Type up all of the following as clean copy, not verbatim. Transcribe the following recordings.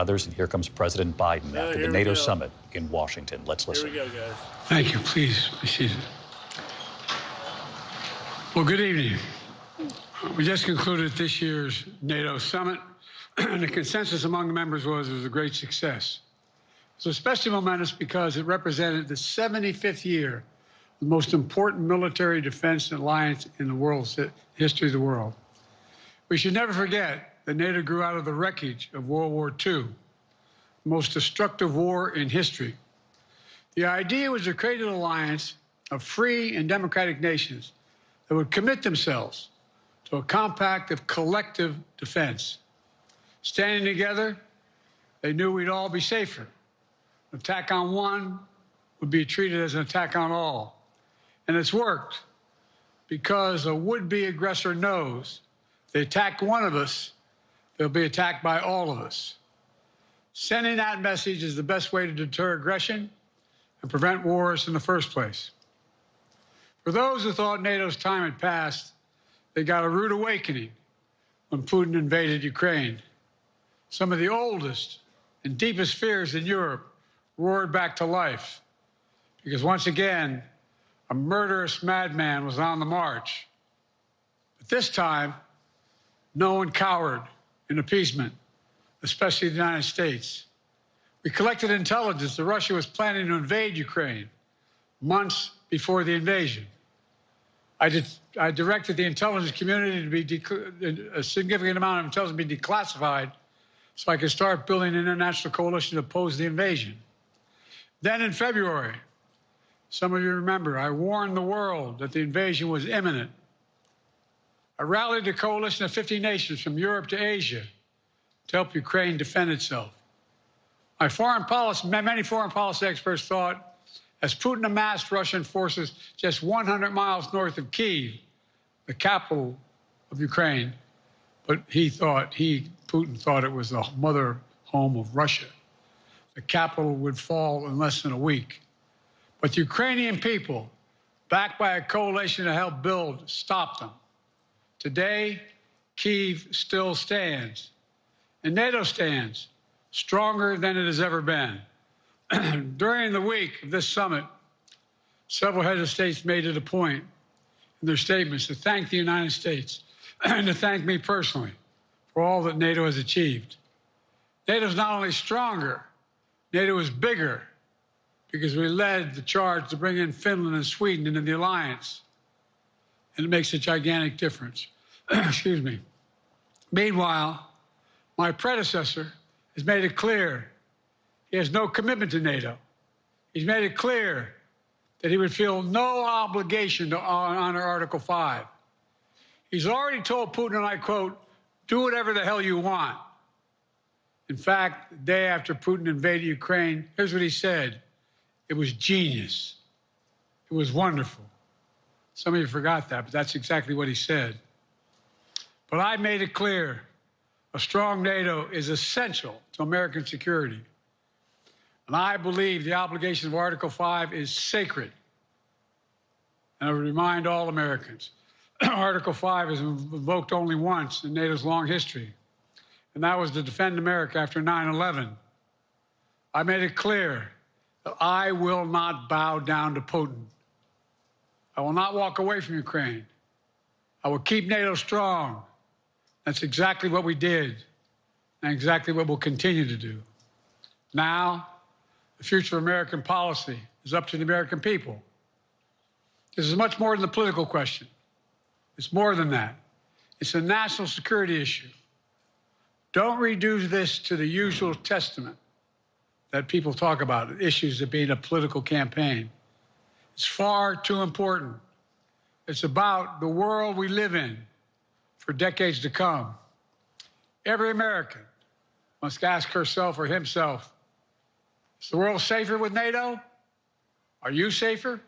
Others, and here comes President Biden after the NATO summit in Washington. Let's listen. Here we go, guys. Thank you. Please be seated. Well, good evening. We just concluded this year's NATO summit, and the consensus among the members was it was a great success. It was especially momentous because it represented the 75th year of the most important military defense alliance in the world's history of the world. We should never forget that NATO grew out of the wreckage of World War II, the most destructive war in history. The idea was to create an alliance of free and democratic nations that would commit themselves to a compact of collective defense. Standing together, they knew we'd all be safer. An attack on one would be treated as an attack on all. And it's worked because a would-be aggressor knows if they attack one of us, they'll be attacked by all of us. Sending that message is the best way to deter aggression and prevent wars in the first place. For those who thought NATO's time had passed, they got a rude awakening when Putin invaded Ukraine. Some of the oldest and deepest fears in Europe roared back to life because once again, a murderous madman was on the march. But this time, no one cowered in appeasement, especially the United States. We collected intelligence that Russia was planning to invade Ukraine months before the invasion. I directed the intelligence community to be a significant amount of intelligence be declassified so I could start building an international coalition to oppose the invasion. Then in February, some of you remember, I warned the world that the invasion was imminent. I rallied a coalition of 50 nations from Europe to Asia to help Ukraine defend itself. Many foreign policy experts thought as Putin amassed Russian forces just 100 miles north of Kyiv, the capital of Ukraine, but Putin thought it was the mother home of Russia. The capital would fall in less than a week. But the Ukrainian people, backed by a coalition to help build, stopped them. Today, Kyiv still stands, and NATO stands stronger than it has ever been. During the week of this summit, several heads of states made it a point in their statements to thank the United States and to thank me personally for all that NATO has achieved. NATO is not only stronger, NATO is bigger because we led the charge to bring in Finland and Sweden into the alliance, and it makes a gigantic difference. Excuse me. Meanwhile, my predecessor has made it clear he has no commitment to NATO. He's made it clear that he would feel no obligation to honor Article 5. He's already told Putin, and I quote, "Do whatever the hell you want." In fact, the day after Putin invaded Ukraine, here's what he said. It was genius. It was wonderful. Some of you forgot that, but that's exactly what he said. But I made it clear a strong NATO is essential to American security. And I believe the obligation of Article 5 is sacred. And I would remind all Americans, Article 5 is invoked only once in NATO's long history, and that was to defend America after 9/11. I made it clear that I will not bow down to Putin. I will not walk away from Ukraine. I will keep NATO strong. That's exactly what we did, and exactly what we'll continue to do. Now, the future of American policy is up to the American people. This is much more than a political question. It's more than that. It's a national security issue. Don't reduce this to the usual testament that people talk about, issues of being a political campaign. It's far too important. It's about the world we live in for decades to come. Every American must ask herself or himself, is the world safer with NATO? Are you safer?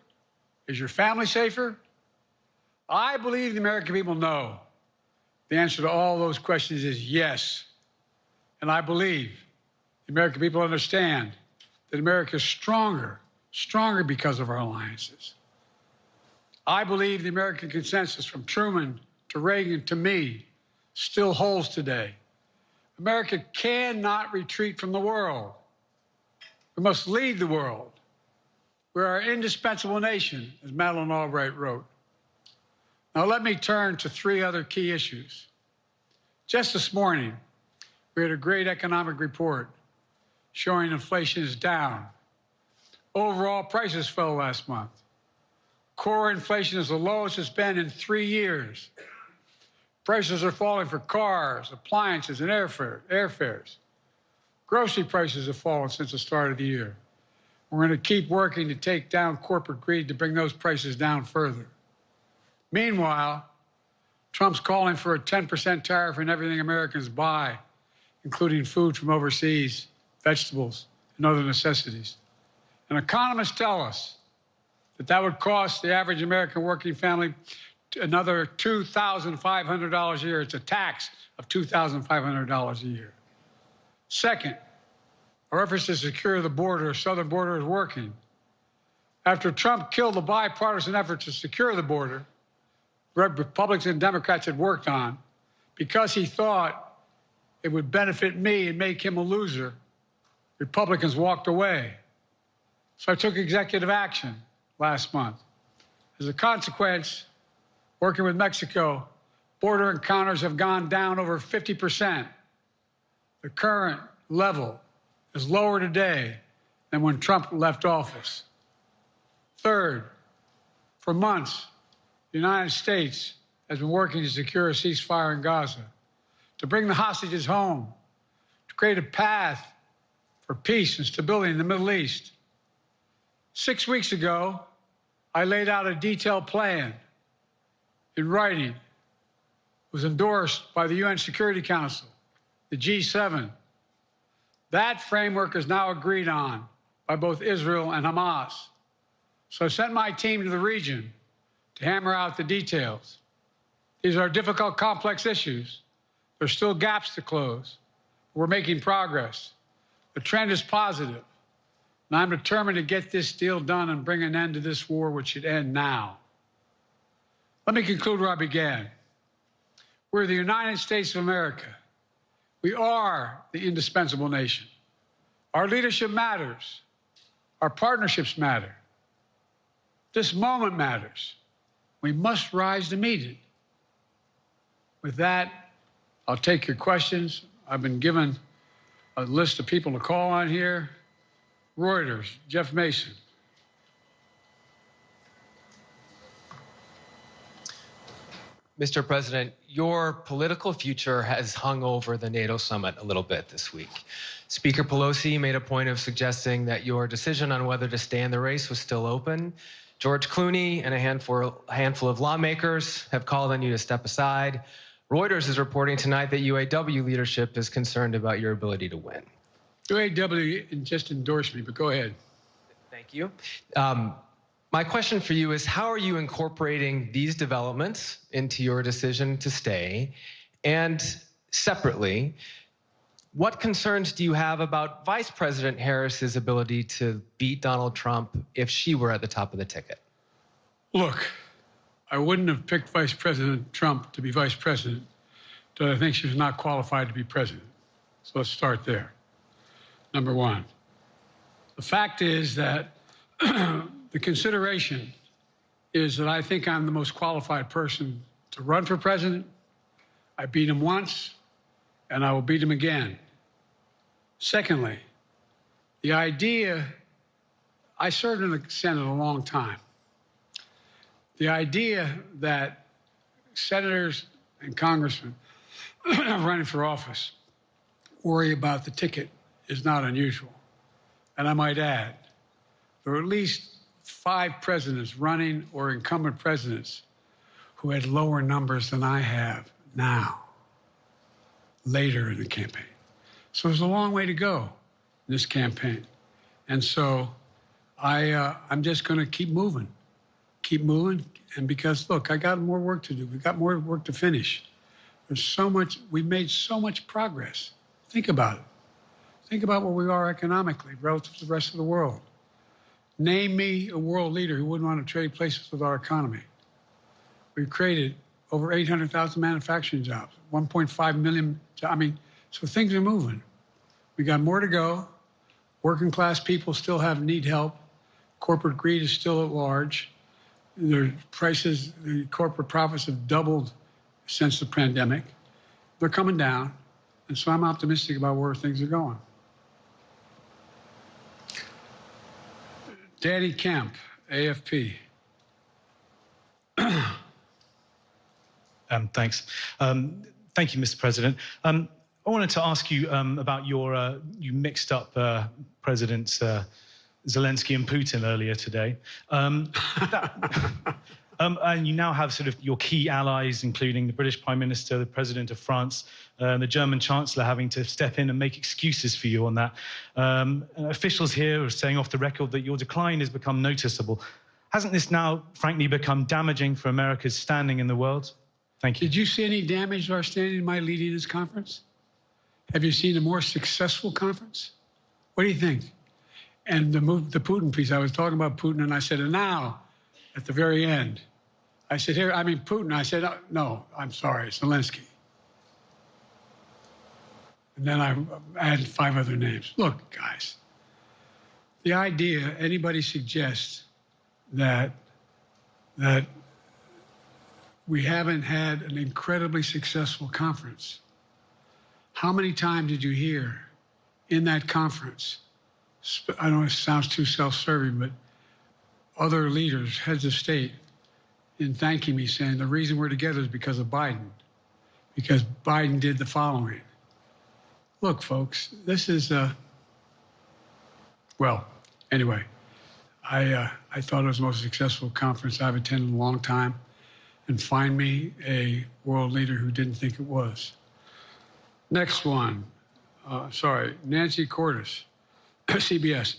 Is your family safer? I believe the American people know the answer to all those questions is yes. And I believe the American people understand that America is stronger because of our alliances. I believe the American consensus from Truman to Reagan to me still holds today. America cannot retreat from the world. We must lead the world. We are an indispensable nation, as Madeleine Albright wrote. Now let me turn to three other key issues. Just this morning, we had a great economic report showing inflation is down. Overall prices fell last month. Core inflation is the lowest it's been in 3 years. Prices are falling for cars, appliances, and airfares. Grocery prices have fallen since the start of the year. We're going to keep working to take down corporate greed to bring those prices down further. Meanwhile, Trump's calling for a 10% tariff on everything Americans buy, including food from overseas, vegetables, and other necessities. And economists tell us that that would cost the average American working family another $2,500 a year. It's a tax of $2,500 a year. Second, our efforts to secure the border, southern border, is working. After Trump killed the bipartisan effort to secure the border, Republicans and Democrats had worked on, because he thought it would benefit me and make him a loser, Republicans walked away. So I took executive action last month. As a consequence, working with Mexico, border encounters have gone down over 50%. The current level is lower today than when Trump left office. Third, for months, the United States has been working to secure a ceasefire in Gaza, to bring the hostages home, to create a path for peace and stability in the Middle East. 6 weeks ago, I laid out a detailed plan in writing. It was endorsed by the UN Security Council, the G7. That framework is now agreed on by both Israel and Hamas. So I sent my team to the region to hammer out the details. These are difficult, complex issues. There's still gaps to close. We're making progress. The trend is positive, and I'm determined to get this deal done and bring an end to this war, which should end now. Let me conclude where I began. We're the United States of America. We are the indispensable nation. Our leadership matters. Our partnerships matter. This moment matters. We must rise to meet it. With that, I'll take your questions. I've been given a list of people to call on here. Reuters, Jeff Mason. Mr. President, your political future has hung over the NATO summit a little bit this week. Speaker Pelosi made a point of suggesting that your decision on whether to stay in the race was still open. George Clooney and a handful of lawmakers have called on you to step aside. Reuters is reporting tonight that UAW leadership is concerned about your ability to win. UAW just endorsed me, but go ahead. Thank you. My question for you is, how are you incorporating these developments into your decision to stay? And separately, what concerns do you have about Vice President Harris's ability to beat Donald Trump if she were at the top of the ticket? Look, I wouldn't have picked Vice President Trump to be vice president until I think she was not qualified to be president. So let's start there. Number one, the fact is that the consideration is that I think I'm the most qualified person to run for president. I beat him once, and I will beat him again. Secondly, the idea, I served in the Senate a long time. The idea that senators and congressmen running for office worry about the ticket is not unusual. And I might add, there are at least 5 presidents running or incumbent presidents who had lower numbers than I have now, later in the campaign. So there's a long way to go in this campaign. And so I'm just going to keep moving. And because, look, I got more work to do. We've got more work to finish. There's so much, we've made so much progress. Think about it. Think about where we are economically relative to the rest of the world. Name me a world leader who wouldn't want to trade places with our economy. We've created over 800,000 manufacturing jobs, 1.5 million, So things are moving. We got more to go. Working class people still need help. Corporate greed is still at large. Their prices, the corporate profits have doubled since the pandemic. They're coming down. And so I'm optimistic about where things are going. Danny Kemp, AFP. Thanks. Thank you, Mr. President. I wanted to ask you about you mixed up Presidents Zelensky and Putin earlier today. And you now have sort of your key allies, including the British Prime Minister, the President of France, the German Chancellor having to step in and make excuses for you on that. Officials here are saying off the record that your decline has become noticeable. Hasn't this now, frankly, become damaging for America's standing in the world? Thank you. Did you see any damage to our standing in my leading this conference? Have you seen a more successful conference? What do you think? And the Putin piece, I was talking about Putin, and I said, and now, at the very end, I said, here, I mean, Putin. I said, no, I'm sorry, Zelensky. And then I added 5 other names. Look, guys, the idea anybody suggests that we haven't had an incredibly successful conference. How many times did you hear in that conference, I don't know if it sounds too self-serving, but other leaders, heads of state, in thanking me, saying the reason we're together is because of Biden, because Biden did the following. Look, folks, this is, well, anyway, I thought it was the most successful conference I've attended in a long time, and find me a world leader who didn't think it was. Next one, Nancy Cordes, CBS.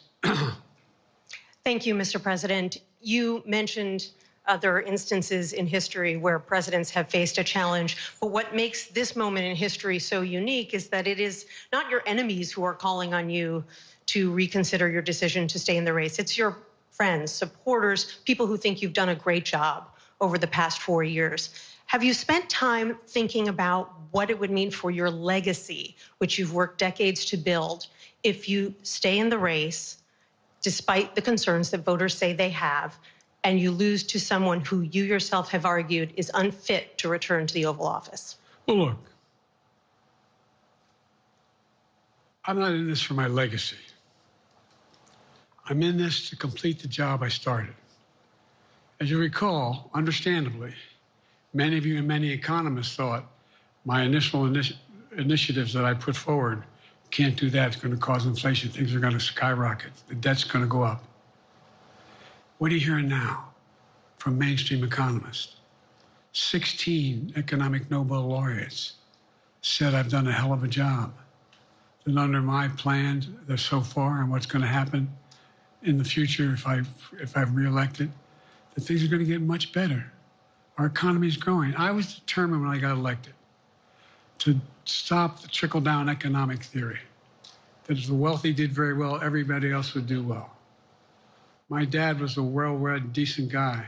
Thank you, Mr. President. You mentioned other instances in history where presidents have faced a challenge, but what makes this moment in history so unique is that it is not your enemies who are calling on you to reconsider your decision to stay in the race. It's your friends, supporters, people who think you've done a great job over the past 4 years. Have you spent time thinking about what it would mean for your legacy, which you've worked decades to build, if you stay in the race, despite the concerns that voters say they have, and you lose to someone who you yourself have argued is unfit to return to the Oval Office? Well, look, I'm not in this for my legacy. I'm in this to complete the job I started. As you recall, understandably, many of you and many economists thought my initial initiatives that I put forward, can't do that, it's going to cause inflation, things are going to skyrocket, the debt's going to go up. What are you hearing now from mainstream economists? 16 economic Nobel laureates said I've done a hell of a job. And under my plans so far and what's going to happen in the future if I'm reelected, that things are going to get much better. Our economy is growing. I was determined when I got elected to stop the trickle-down economic theory, that if the wealthy did very well, everybody else would do well. My dad was a well-read, decent guy.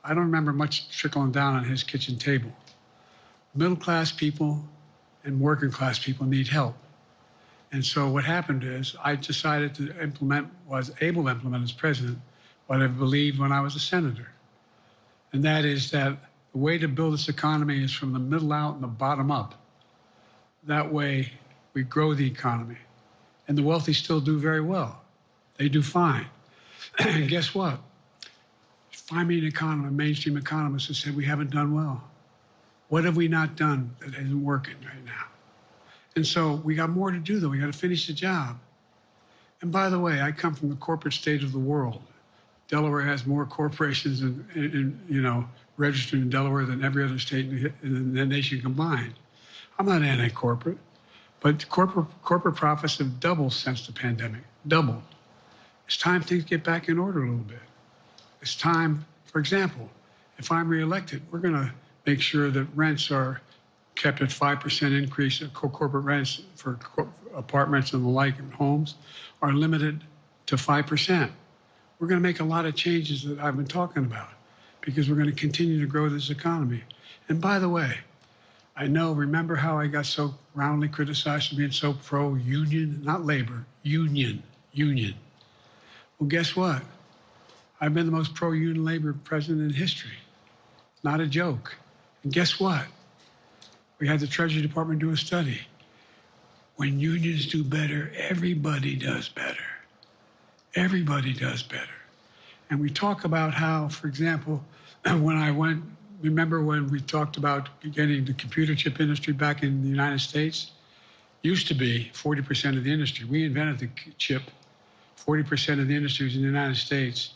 I don't remember much trickling down on his kitchen table. Middle-class people and working-class people need help. And so what happened is I decided to was able to implement as president what I believed when I was a senator. And that is that the way to build this economy is from the middle out and the bottom up. That way we grow the economy. And the wealthy still do very well. They do fine. And guess what? Find me an economist, a mainstream economist, who said we haven't done well. What have we not done that isn't working right now? And so we got more to do, though. We got to finish the job. And by the way, I come from the corporate state of the world. Delaware has more corporations registered in Delaware than every other state in the nation combined. I'm not anti-corporate, but corporate profits have doubled since the pandemic, doubled. It's time things get back in order a little bit. It's time, for example, if I'm reelected, we're going to make sure that rents are kept at 5% increase, corporate rents for apartments and the like and homes are limited to 5%. We're going to make a lot of changes that I've been talking about because we're going to continue to grow this economy. And by the way, I know, remember how I got so roundly criticized for being so pro-union? Not labor, union. Well, guess what? I've been the most pro-union labor president in history. Not a joke. And guess what? We had the Treasury Department do a study. When unions do better, everybody does better. Everybody does better. And we talk about how, for example, remember when we talked about getting the computer chip industry back in the United States? Used to be 40% of the industry. We invented the chip. 40% of the industry was in the United States.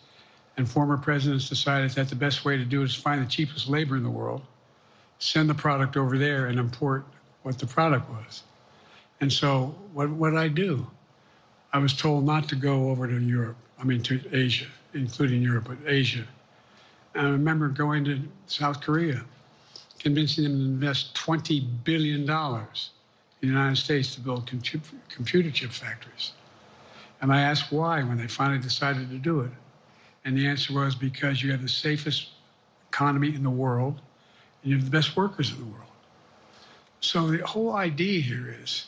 And former presidents decided that the best way to do it is find the cheapest labor in the world, send the product over there, and import what the product was. And so what did I do? I was told not to go over to Europe, to Asia, including Europe, but Asia. And I remember going to South Korea, convincing them to invest $20 billion in the United States to build computer chip factories. And I asked why when they finally decided to do it. And the answer was because you have the safest economy in the world, and you have the best workers in the world. So the whole idea here is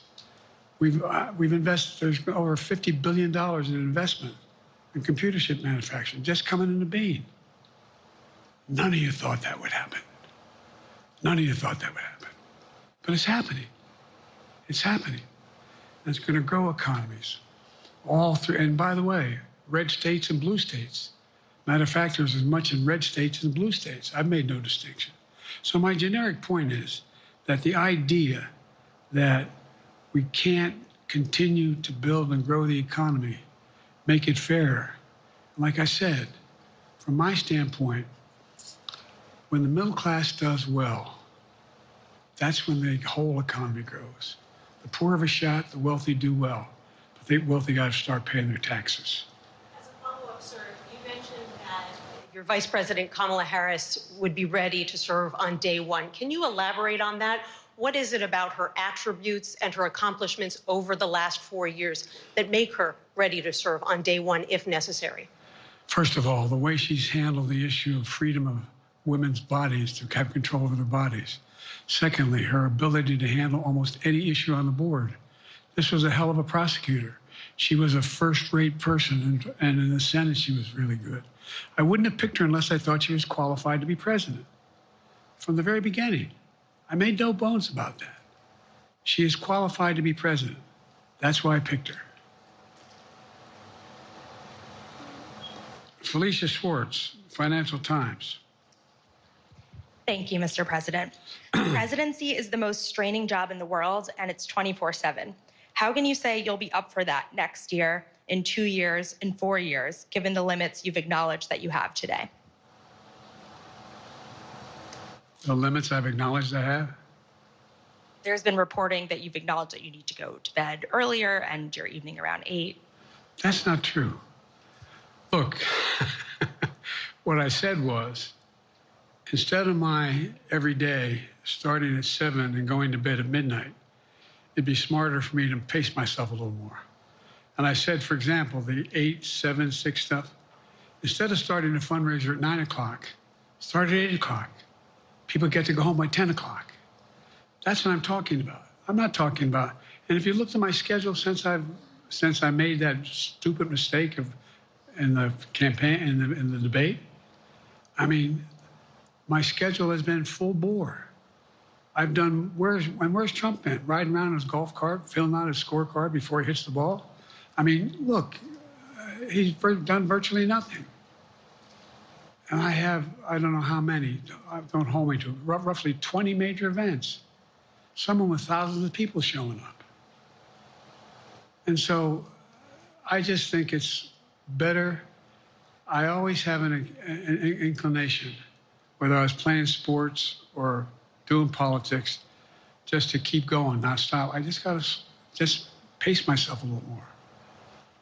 we've invested, there's over $50 billion in investment in computer chip manufacturing just coming into being. None of you thought that would happen. None of you thought that would happen. But it's happening. It's happening. And it's going to grow economies all through. And by the way, red states and blue states. Matter of fact, there's as much in red states as blue states. I've made no distinction. So my generic point is that the idea that we can't continue to build and grow the economy, make it fairer. Like I said, from my standpoint, when the middle class does well, that's when the whole economy grows. The poor have a shot, the wealthy do well. But the wealthy got to start paying their taxes. As a follow-up, sir, you mentioned that your Vice President Kamala Harris would be ready to serve on day one. Can you elaborate on that? What is it about her attributes and her accomplishments over the last 4 years that make her ready to serve on day one if necessary? First of all, the way she's handled the issue of freedom of women's bodies to have control over their bodies. Secondly, her ability to handle almost any issue on the board. This was a hell of a prosecutor. She was a first-rate person, and in the Senate, she was really good. I wouldn't have picked her unless I thought she was qualified to be president. From the very beginning, I made no bones about that. She is qualified to be president. That's why I picked her. Felicia Schwartz, Financial Times. Thank you, Mr. President. Presidency is the most straining job in the world, and it's 24/7. How can you say you'll be up for that next year, in 2 years, in 4 years, given the limits you've acknowledged that you have today? The limits I've acknowledged I have? There's been reporting that you've acknowledged that you need to go to bed earlier and your evening around 8. That's not true. Look, what I said was, instead of my every day starting at 7 and going to bed at midnight, it'd be smarter for me to pace myself a little more. And I said, for example, the 8, 7, 6 stuff, instead of starting a fundraiser at 9 o'clock, start at 8 o'clock. People get to go home by 10 o'clock. That's what I'm talking about. I'm not talking about, and if you look at my schedule since I made that stupid mistake in the campaign, in the debate, I mean, my schedule has been full bore. I've done, where's Trump been? Riding around in his golf cart, filling out his scorecard before he hits the ball? I mean, look, he's done virtually nothing. And I have, I don't know how many, don't hold me to it, roughly 20 major events. Some with thousands of people showing up. And so I just think it's better. I always have an inclination, whether I was playing sports or doing politics, just to keep going, not stop. I just got to just pace myself a little more.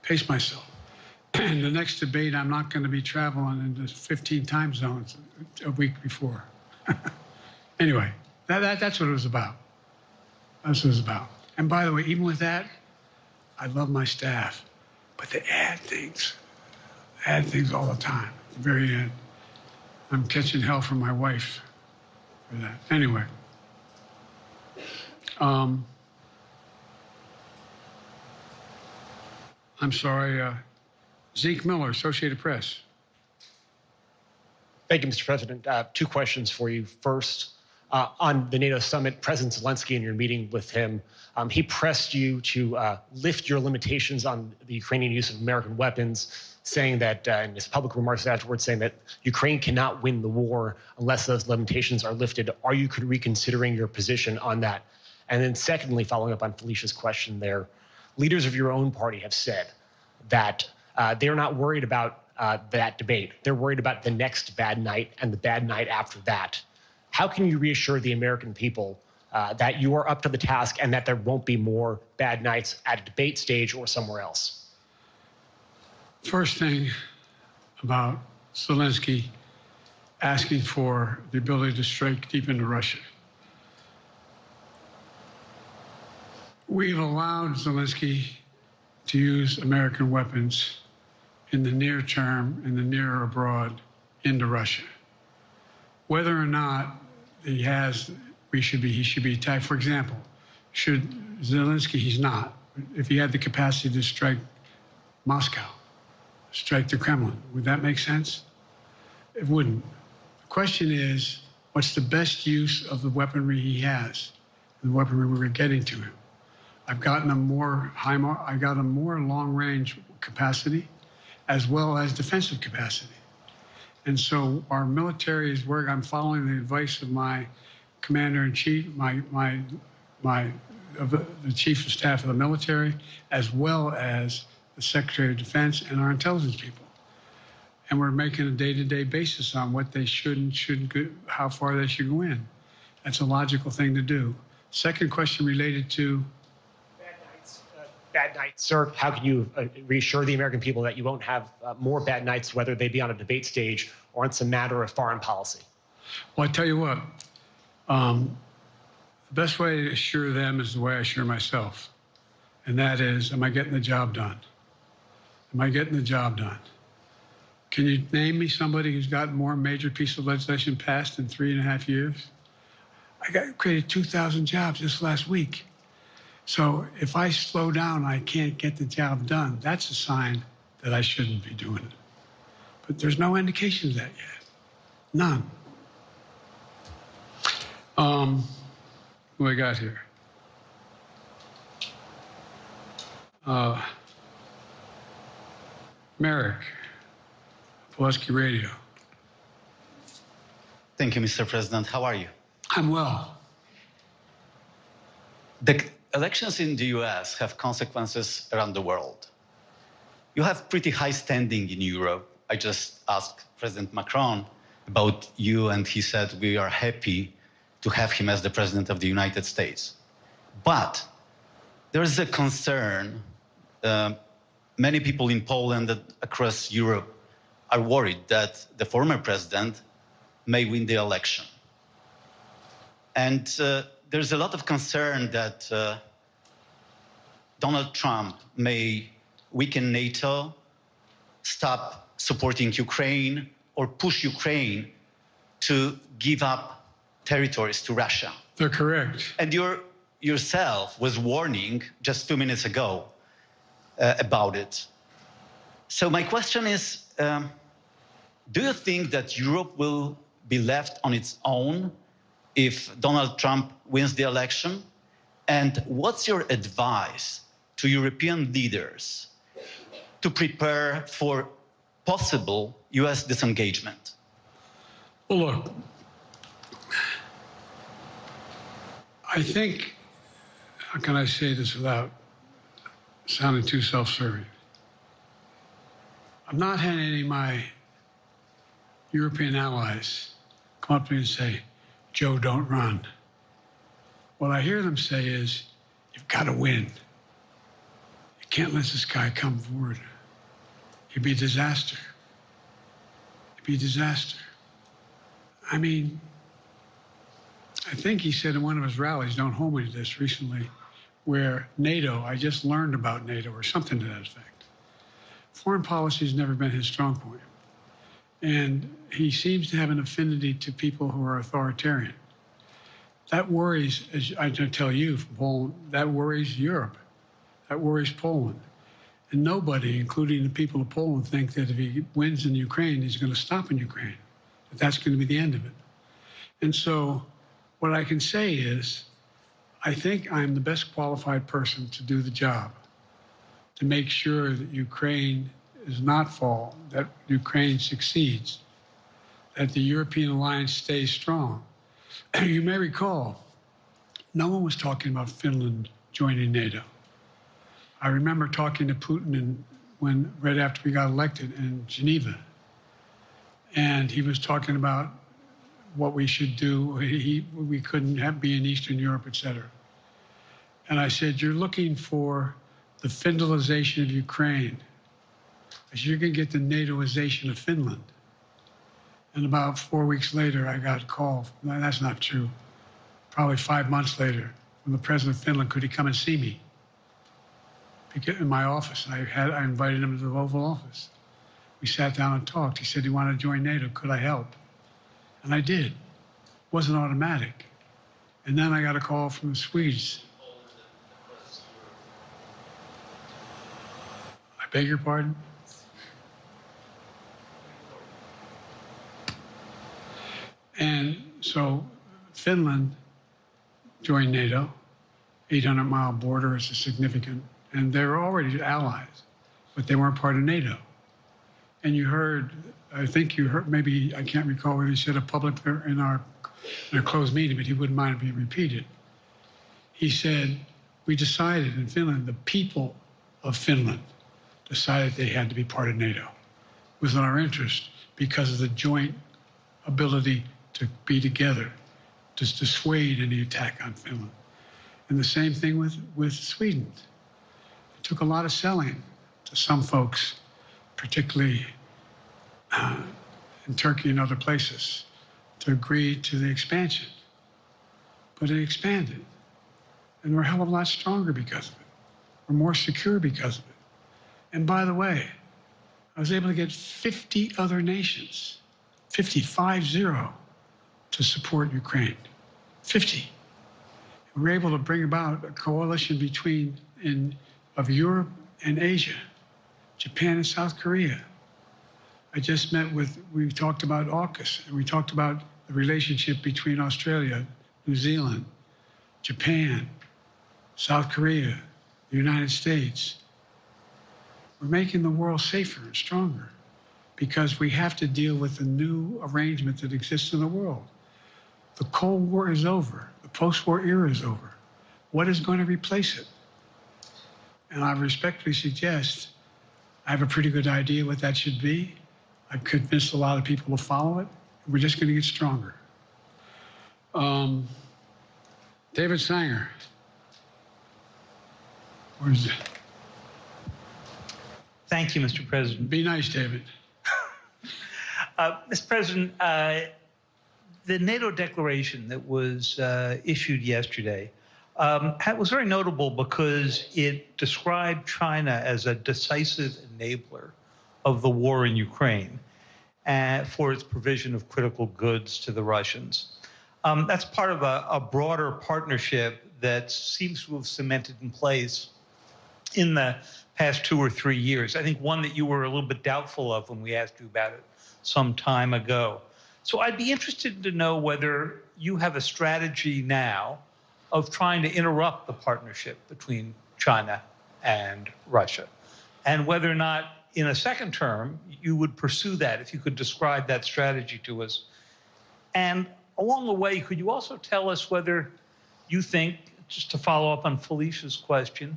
Pace myself. In the next debate, I'm not going to be traveling into 15 time zones a week before. Anyway, that's what it was about. That's what it was about. And by the way, even with that, I love my staff, but they add things all the time. At the very end, I'm catching hell from my wife for that. Anyway. I'm sorry, Zeke Miller, Associated Press. Thank you, Mr. President. Two questions for you. First, on the NATO summit, President Zelensky, in your meeting with him, he pressed you to lift your limitations on the Ukrainian use of American weapons, saying that, in his public remarks afterwards, saying that Ukraine cannot win the war unless those limitations are lifted. Are you reconsidering your position on that? And then secondly, following up on Felicia's question there, leaders of your own party have said that they're not worried about that debate. They're worried about the next bad night and the bad night after that. How can you reassure the American people that you are up to the task and that there won't be more bad nights at a debate stage or somewhere else? First thing about Zelensky asking for the ability to strike deep into Russia. We've allowed Zelensky to use American weapons in the near term, in the near or abroad, into Russia. Whether or not he should be attacked. For example, should Zelensky, he's not. If he had the capacity to strike Moscow, strike the Kremlin, would that make sense? It wouldn't. The question is, what's the best use of the weaponry he has, the weaponry we're getting to him? I've gotten him more long-range capacity, as well as defensive capacity. And so our military is where I'm following the advice of my commander-in-chief, the chief of staff of the military, as well as the Secretary of Defense and our intelligence people. And we're making a day-to-day basis on what they should and shouldn't go, how far they should go in. That's a logical thing to do. Second question related to bad nights, sir. How can you reassure the American people that you won't have more bad nights, whether they be on a debate stage or it's a matter of foreign policy? Well, I tell you what, the best way to assure them is the way I assure myself. And that is, am I getting the job done? Am I getting the job done? Can you name me somebody who's gotten more major piece of legislation passed in 3.5 years? I created 2,000 jobs just last week. So if I slow down, I can't get the job done. That's a sign that I shouldn't be doing it. But there's no indication of that yet. None. Who I got here? Merrick, Pulaski Radio. Thank you, Mr. President. How are you? I'm well. The elections in the US have consequences around the world. You have pretty high standing in Europe. I just asked President Macron about you, and he said we are happy to have him as the President of the United States. But there is a concern. Many people in Poland and across Europe are worried that the former president may win the election. And there's a lot of concern that Donald Trump may weaken NATO, stop supporting Ukraine, or push Ukraine to give up territories to Russia. They're correct. And yourself was warning just 2 minutes ago about it. So my question is, do you think that Europe will be left on its own if Donald Trump wins the election? And what's your advice to European leaders to prepare for possible US disengagement? Well, look, I think, how can I say this without sounding too self-serving? I'm not having any of my European allies come up to me and say, Joe, don't run. What I hear them say is, you've got to win. You can't let this guy come forward. It'd be a disaster. It'd be a disaster. I mean, I think he said in one of his rallies, don't hold me to this, recently, where NATO, I just learned about NATO or something to that effect. Foreign policy has never been his strong point. And he seems to have an affinity to people who are authoritarian. That worries, as I tell you, Poland, that worries Europe. That worries Poland. And nobody, including the people of Poland, think that if he wins in Ukraine, he's going to stop in Ukraine, that that's going to be the end of it. And so what I can say is, I think I'm the best qualified person to do the job, to make sure that Ukraine does not fall, that Ukraine succeeds, that the European alliance stays strong. You may recall, no one was talking about Finland joining NATO. I remember talking to Putin right after we got elected in Geneva, and he was talking about what we should do. We couldn't be in Eastern Europe, et cetera. And I said, you're looking for the Finlandization of Ukraine. I said, you're going to get the NATOization of Finland. And about 4 weeks later, I got a call. No, that's not true. Probably 5 months later, from the president of Finland, could he come and see me in my office? I invited him to the Oval Office. We sat down and talked. He said he wanted to join NATO. Could I help? And I did. It wasn't automatic. And then I got a call from the Swedes. I beg your pardon? And so Finland joined NATO. 800-mile border is a significant, and they were already allies, but they weren't part of NATO. And you heard, I think you heard, maybe, I can't recall whether he said it publicly in our closed meeting, but he wouldn't mind it being repeated. He said, we decided in Finland, the people of Finland decided they had to be part of NATO. It was in our interest because of the joint ability to be together, to dissuade any attack on Finland. And the same thing with Sweden. It took a lot of selling to some folks, particularly in Turkey and other places, to agree to the expansion. But it expanded. And we're a hell of a lot stronger because of it. We're more secure because of it. And by the way, I was able to get 50 other nations, 50, to support Ukraine. 50. We were able to bring about a coalition of Europe and Asia, Japan and South Korea. I just met we talked about AUKUS, and we talked about the relationship between Australia, New Zealand, Japan, South Korea, the United States. We're making the world safer and stronger because we have to deal with the new arrangement that exists in the world. The Cold War is over. The post-war era is over. What is going to replace it? And I respectfully suggest I have a pretty good idea what that should be. I've convinced a lot of people to follow it. We're just going to get stronger. David Sanger. Where's it? Thank you, Mr. President. Be nice, David. Mr. President, the NATO declaration that was issued yesterday was very notable because it described China as a decisive enabler of the war in Ukraine for its provision of critical goods to the Russians. That's part of a broader partnership that seems to have cemented in place in the past 2 or 3 years. I think one that you were a little bit doubtful of when we asked you about it some time ago. So I'd be interested to know whether you have a strategy now of trying to interrupt the partnership between China and Russia, and whether or not in a second term you would pursue that, if you could describe that strategy to us. And along the way, could you also tell us whether you think, just to follow up on Felicia's question,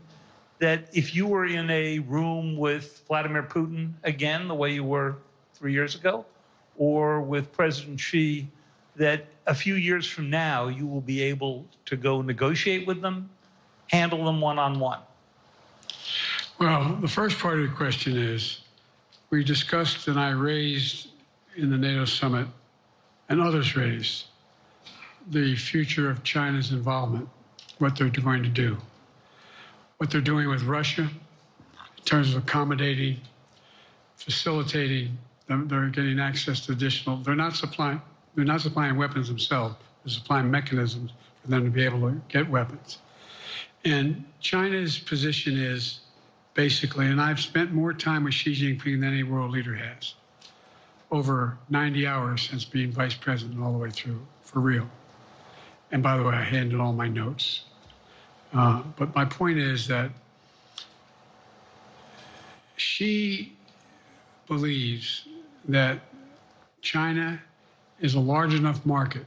that if you were in a room with Vladimir Putin again, the way you were 3 years ago, or with President Xi, that a few years from now you will be able to go negotiate with them, handle them one-on-one? Well, the first part of the question is, we discussed and I raised in the NATO summit, and others raised, the future of China's involvement, what they're going to do. What they're doing with Russia in terms of accommodating, facilitating, they're getting access to additional, they're not supplying weapons themselves, they're supplying mechanisms for them to be able to get weapons. And China's position is basically, and I've spent more time with Xi Jinping than any world leader has, over 90 hours since being vice president all the way through, for real. And by the way, I handed all my notes. But my point is that Xi believes that China is a large enough market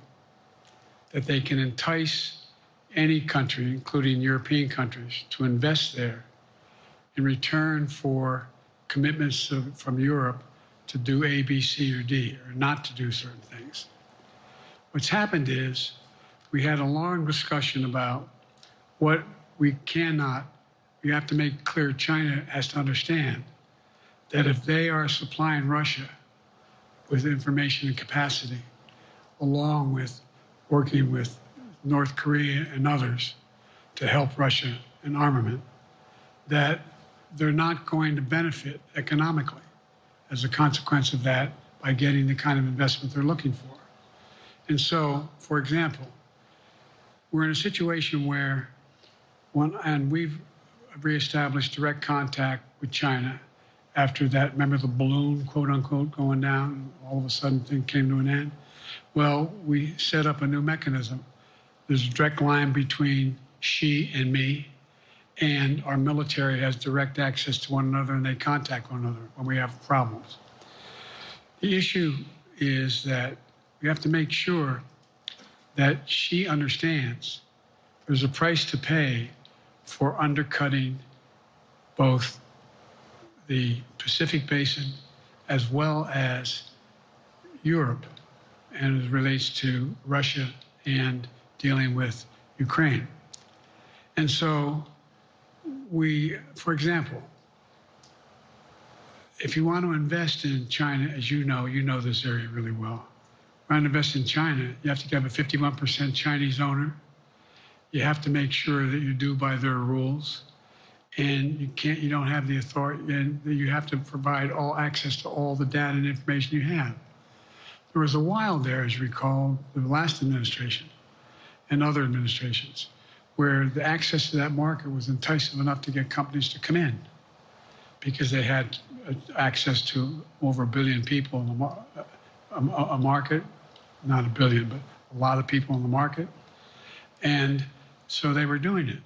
that they can entice any country, including European countries, to invest there in return for commitments from Europe to do A, B, C, or D, or not to do certain things. What's happened is we had a long discussion about what we have to make clear. China has to understand that if they are supplying Russia with information and capacity, along with working with North Korea and others to help Russia in armament, that they're not going to benefit economically as a consequence of that by getting the kind of investment they're looking for. And so, for example, we're in a situation where, and we've reestablished direct contact with China after that, remember the balloon, quote unquote, going down, and all of a sudden things came to an end? Well, we set up a new mechanism. There's a direct line between Xi and me, and our military has direct access to one another, and they contact one another when we have problems. The issue is that we have to make sure that Xi understands there's a price to pay for undercutting both the Pacific Basin as well as Europe, and as it relates to Russia and dealing with Ukraine. And so for example, if you want to invest in China, as you know this area really well. Want to invest in China, you have to have a 51% Chinese owner. You have to make sure that you do by their rules, and you don't have the authority, and you have to provide all access to all the data and information you have. There was a while there, as you recall, the last administration and other administrations, where the access to that market was enticing enough to get companies to come in because they had access to over 1 billion people in a market, not 1 billion, but a lot of people in the market. And so they were doing it.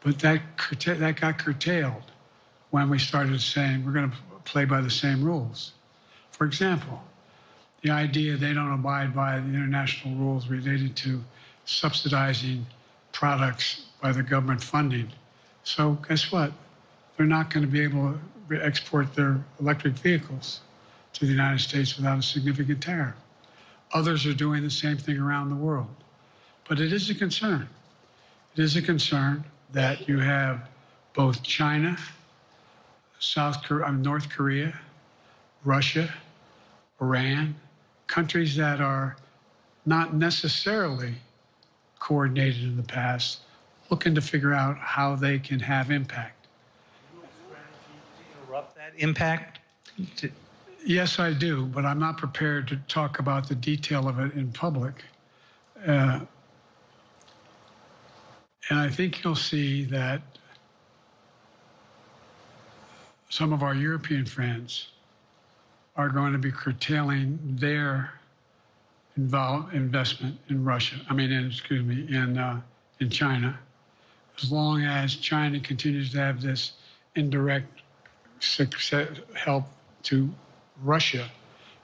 But that got curtailed when we started saying we're going to play by the same rules. For example, the idea they don't abide by the international rules related to subsidizing products by the government funding. So guess what? They're not going to be able to export their electric vehicles to the United States without a significant tariff. Others are doing the same thing around the world. But it is a concern. It is a concern that you have both China, North Korea, Russia, Iran, countries that are not necessarily coordinated in the past, looking to figure out how they can have impact. Interrupt that impact? Yes, I do, but I'm not prepared to talk about the detail of it in public. And I think you'll see that some of our European friends are going to be curtailing their investment in Russia. In China, as long as China continues to have this indirect help to Russia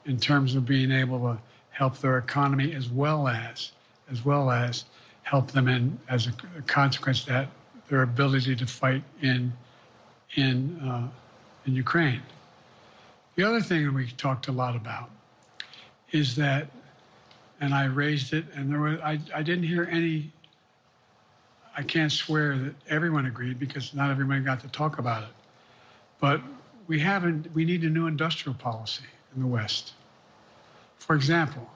in terms of being able to help their economy, as well as help them in, as a consequence of that, their ability to fight in Ukraine. The other thing that we talked a lot about is that, and I raised it, and I didn't hear any. I can't swear that everyone agreed because not everyone got to talk about it. But we need a new industrial policy in the West. For example,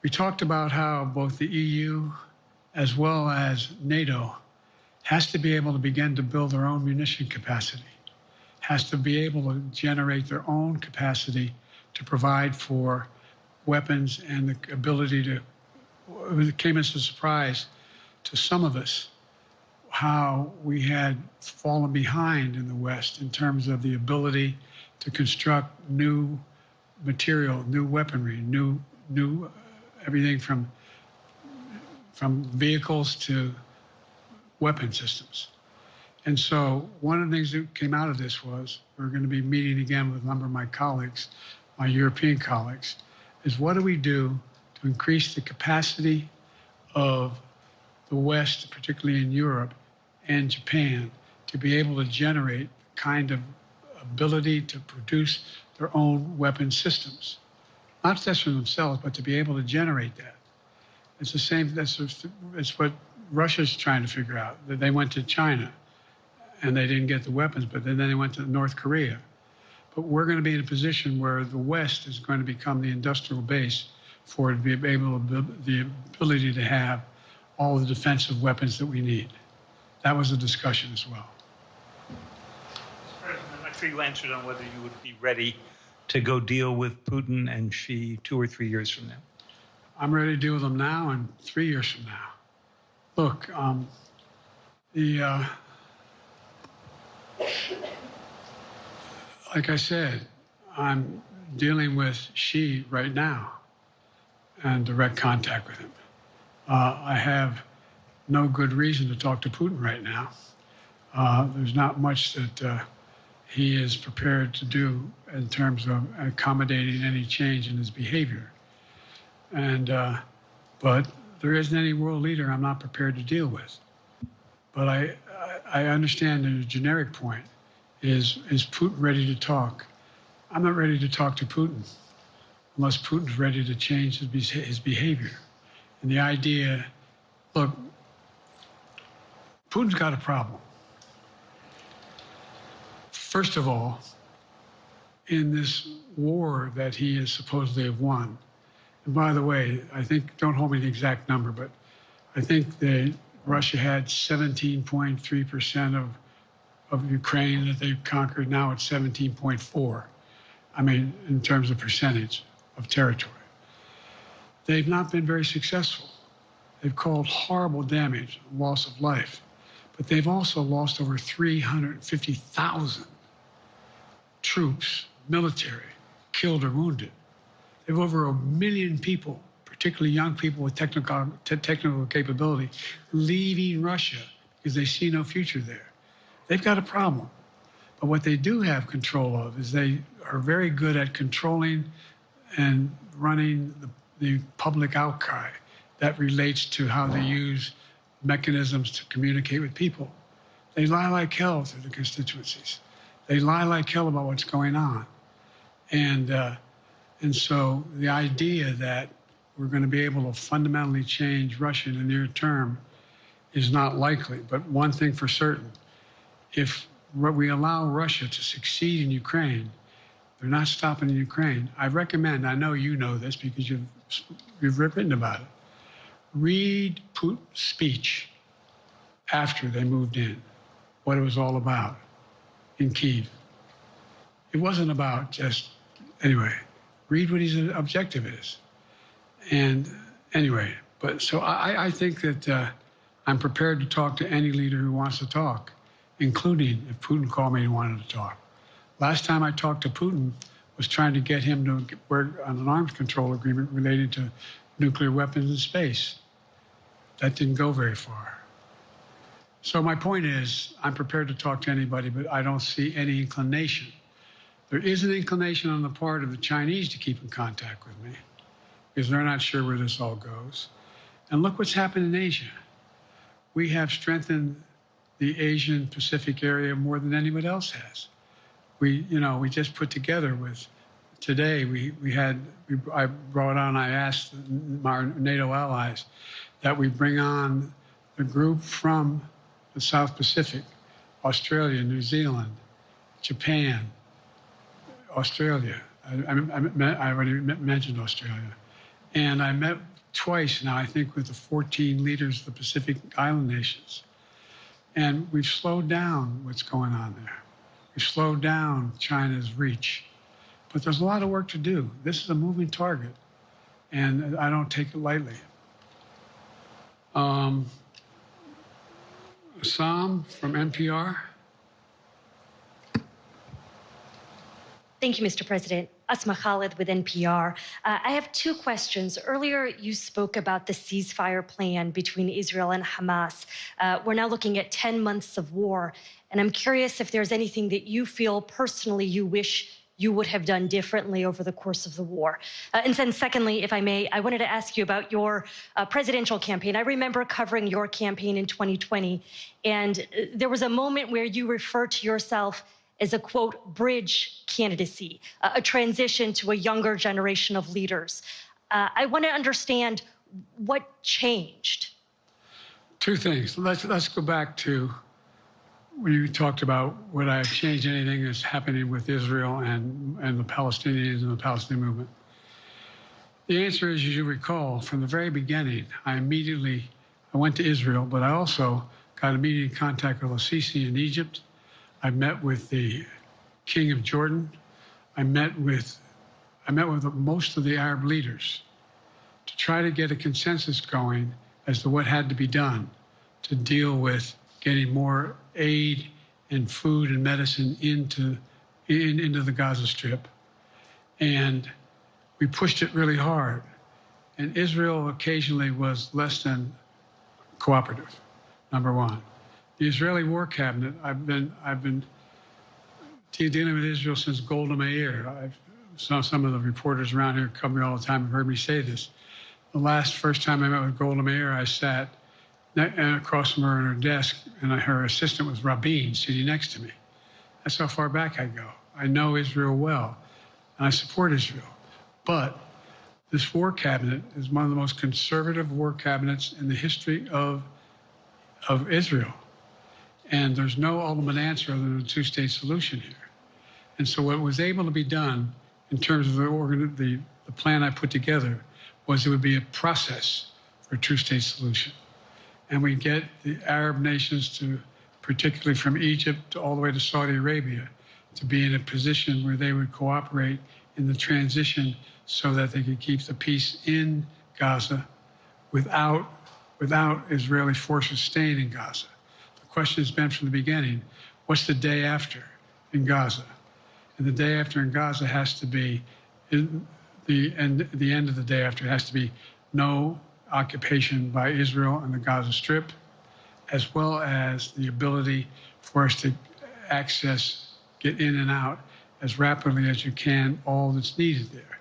we talked about how both the EU as well as NATO has to be able to begin to build their own munition capacity, has to be able to generate their own capacity to provide for weapons and the ability to it came as a surprise to some of us how we had fallen behind in the West in terms of the ability to construct new material, new weaponry, new everything from vehicles to weapon systems. And so one of the things that came out of this was we're going to be meeting again with a number of my colleagues, my European colleagues, is what do we do to increase the capacity of the West, particularly in Europe and Japan, to be able to generate the kind of ability to produce their own weapon systems. Not just for themselves, but to be able to generate that. It's the same, it's what Russia's trying to figure out. They went to China and they didn't get the weapons, but then they went to North Korea. But we're going to be in a position where the West is going to become the industrial base for it to be able to, the ability to have all the defensive weapons that we need. That was a discussion as well. Mr. President, I'm not sure you answered on whether you would be ready to go deal with Putin and Xi 2 or 3 years from now. I'm ready to deal with them now and 3 years from now. Look, like I said, I'm dealing with Xi right now and direct contact with him. I have no good reason to talk to Putin right now. There's not much that he is prepared to do in terms of accommodating any change in his behavior. And, but there isn't any world leader I'm not prepared to deal with. But I understand that a generic point is Putin ready to talk? I'm not ready to talk to Putin unless Putin's ready to change his behavior. And the idea, look, Putin's got a problem. First of all, in this war that he is supposedly have won, and by the way, I think, don't hold me to the exact number, but I think that Russia had 17.3% of Ukraine that they've conquered. Now it's 17.4. I mean, in terms of percentage of territory. They've not been very successful. They've caused horrible damage, loss of life, but they've also lost over 350,000 troops, military, killed or wounded. They have over 1 million people, particularly young people with technical capability, leaving Russia because they see no future there. They've got a problem. But what they do have control of is they are very good at controlling and running the public outcry that relates to how they use mechanisms to communicate with people. They lie like hell to the constituencies. They lie like hell about what's going on. And so the idea that we're going to be able to fundamentally change Russia in the near term is not likely. But one thing for certain, if we allow Russia to succeed in Ukraine, they're not stopping in Ukraine. I recommend, I know you know this because you've written about it, read Putin's speech after they moved in, what it was all about in Kyiv. It wasn't about just, anyway, read what his objective is. And anyway, but so I think that I'm prepared to talk to any leader who wants to talk, including if Putin called me and wanted to talk. Last time I talked to Putin was trying to get him to work on an arms control agreement related to nuclear weapons in space. That didn't go very far. So my point is, I'm prepared to talk to anybody, but I don't see any inclination. There is an inclination on the part of the Chinese to keep in contact with me because they're not sure where this all goes. And look what's happened in Asia. We have strengthened the Asian Pacific area more than anybody else has. We just put together with, today I brought on, I asked our NATO allies that we bring on the group from the South Pacific, Australia, New Zealand, Japan, Australia. I already mentioned Australia. And I met twice now, I think, with the 14 leaders of the Pacific Island nations. And we've slowed down what's going on there. We've slowed down China's reach. But there's a lot of work to do. This is a moving target, and I don't take it lightly. Assam from NPR. Thank you, Mr. President. Asma Khalid with NPR. I have two questions. Earlier, you spoke about the ceasefire plan between Israel and Hamas. We're now looking at 10 months of war, and I'm curious if there's anything that you feel personally you wish you would have done differently over the course of the war. And then secondly, if I may, I wanted to ask you about your presidential campaign. I remember covering your campaign in 2020, and there was a moment where you referred to yourself as a, quote, bridge candidacy, a transition to a younger generation of leaders. I want to understand what changed. Two things. Let's go back to when you talked about would I have changed anything that's happening with Israel and the Palestinians and the Palestinian movement. The answer is, as you recall, from the very beginning, I went to Israel, but I also got immediate contact with al-Sisi in Egypt. I met with the King of Jordan. I met with most of the Arab leaders to try to get a consensus going as to what had to be done to deal with getting more aid and food and medicine into the Gaza Strip. And we pushed it really hard. And Israel occasionally was less than cooperative, number one. The Israeli War Cabinet, I've been dealing with Israel since Golda Meir. Some of the reporters around here come here all the time have heard me say this. The first time I met with Golda Meir, I sat across from her at her desk, and her assistant was Rabin sitting next to me. That's how far back I go. I know Israel well, and I support Israel. But this war cabinet is one of the most conservative war cabinets in the history of Israel. And there's no ultimate answer other than a two-state solution here. And so what was able to be done in terms of the plan I put together was it would be a process for a two-state solution. And we get the Arab nations to, particularly from Egypt all the way to Saudi Arabia, to be in a position where they would cooperate in the transition so that they could keep the peace in Gaza without Israeli forces staying in Gaza. The question has been from the beginning, what's the day after in Gaza? And the day after in Gaza has to be, the end of the day after has to be no occupation by Israel in the Gaza Strip, as well as the ability for us to get in and out as rapidly as you can, all that's needed there.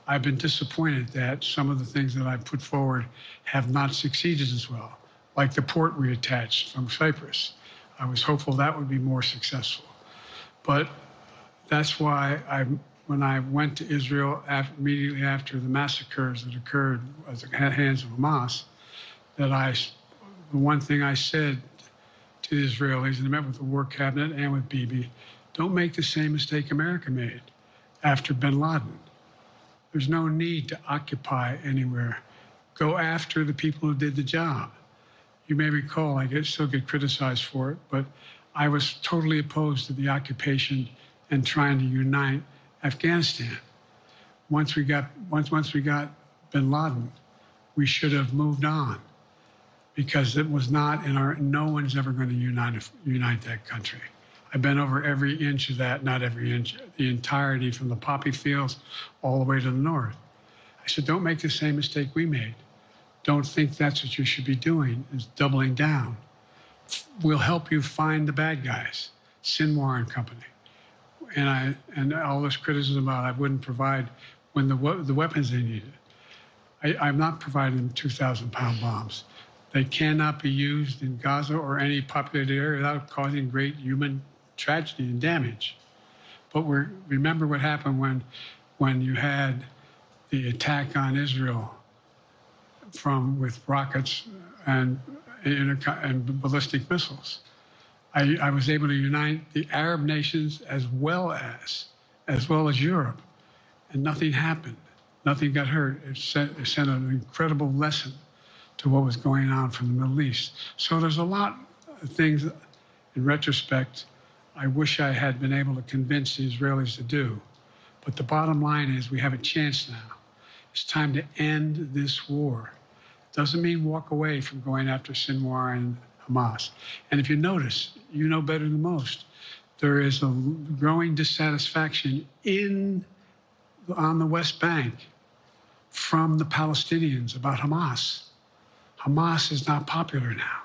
I've been disappointed that some of the things that I put forward have not succeeded as well, like the port we attached from Cyprus. I was hopeful that would be more successful. But that's why when I went to Israel immediately after the massacres that occurred at the hands of Hamas, the one thing I said to the Israelis, and I met with the War Cabinet and with Bibi, don't make the same mistake America made after bin Laden. There's no need to occupy anywhere. Go after the people who did the job. You may recall, I still get criticized for it, but I was totally opposed to the occupation and trying to unite Afghanistan. Once we got bin Laden, we should have moved on, because it was not no one's ever going to unite that country. I've been over every inch of that, not every inch, the entirety from the poppy fields all the way to the north. I said, don't make the same mistake we made. Don't think that's what you should be doing, is doubling down. We'll help you find the bad guys, Sinwar and company. And all this criticism about I wouldn't provide when the weapons they needed. I'm not providing them 2,000-pound bombs. They cannot be used in Gaza or any populated area without causing great human tragedy and damage. But remember what happened when you had the attack on Israel with rockets and ballistic missiles. I was able to unite the Arab nations as well as Europe, and nothing happened. Nothing got hurt. It sent an incredible lesson to what was going on from the Middle East. So there's a lot of things, in retrospect, I wish I had been able to convince the Israelis to do. But the bottom line is we have a chance now. It's time to end this war. It Doesn't mean walk away from going after Sinwar and Hamas. And if you notice, you know better than most, there is a growing dissatisfaction on the West Bank from the Palestinians about Hamas. Hamas is not popular now.